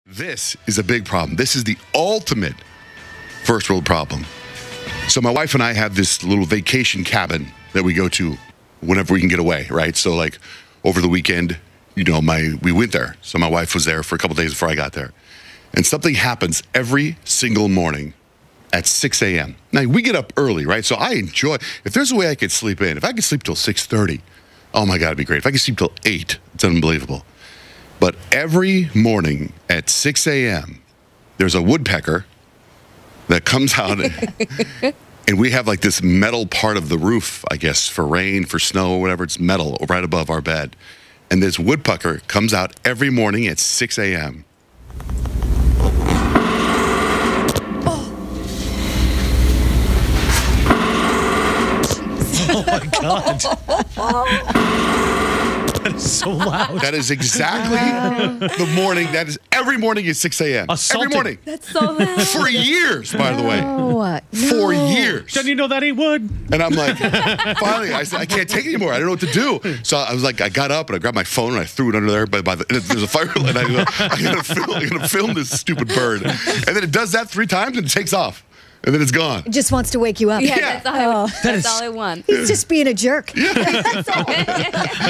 This is a big problem. This is the ultimate first world problem. So my wife and I have this little vacation cabin that we go to whenever we can get away, right? So like over the weekend, we went there. So my wife was there for a couple days before I got there. And something happens every single morning at 6 a.m. Now, we get up early, right? So I enjoy, if there's a way I could sleep in, if I could sleep till 6:30, oh my God, it'd be great. If I could sleep till 8, it's unbelievable. But every morning at 6 a.m., there's a woodpecker that comes out, and we have like this metal part of the roof, I guess, for rain, for snow, or whatever. It's metal right above our bed. And this woodpecker comes out every morning at 6 a.m. Oh, my God. That is so loud. That is exactly the morning. That is every morning at 6 a.m. Assaulting. Every morning. That's so loud. For years, by the way. No. For years. Don't you know that ain't wood? And I'm like, finally, I said, I can't take it anymore. I don't know what to do. So I was like, I got up and I grabbed my phone and I threw it under there. There's a fire line. I gotta film this stupid bird. And then it does that 3 times and it takes off. And then it's gone. It just wants to wake you up. Yeah. That's all I want. He's just being a jerk. Like,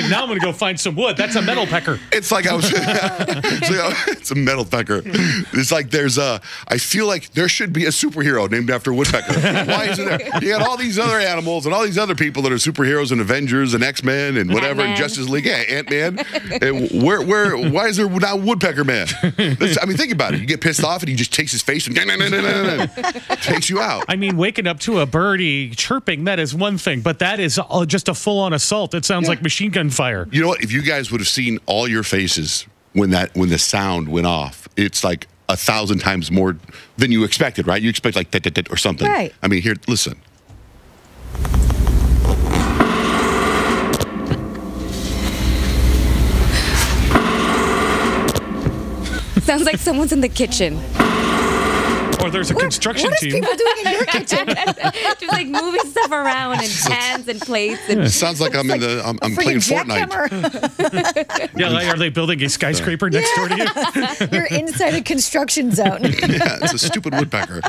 now I'm going to go find some wood. That's a metal pecker. It's like it's a metal pecker. It's like I feel like there should be a superhero named after Woodpecker. Why isn't there? You got all these other animals and all these other people that are superheroes and Avengers and X-Men and whatever, and Justice League. Yeah, Ant-Man. And why is there not Woodpecker Man? Think about it. You get pissed off and he just takes his face and takes you out. I mean, waking up to a birdie chirping, that is one thing, but that is just a full-on assault. It sounds like machine gun fire. You know what? If you guys would have seen all your faces when the sound went off, it's like 1,000 times more than you expected, right? You expect like that or something. Right. I mean, here, listen. Sounds like someone's in the kitchen. Or there's a construction team. What are people doing in your kitchen? Just like moving stuff around and pans and plates. And It sounds like I'm playing Fortnite. Yeah, are they building a skyscraper next door to you? You're inside a construction zone. Yeah, it's a stupid woodpecker.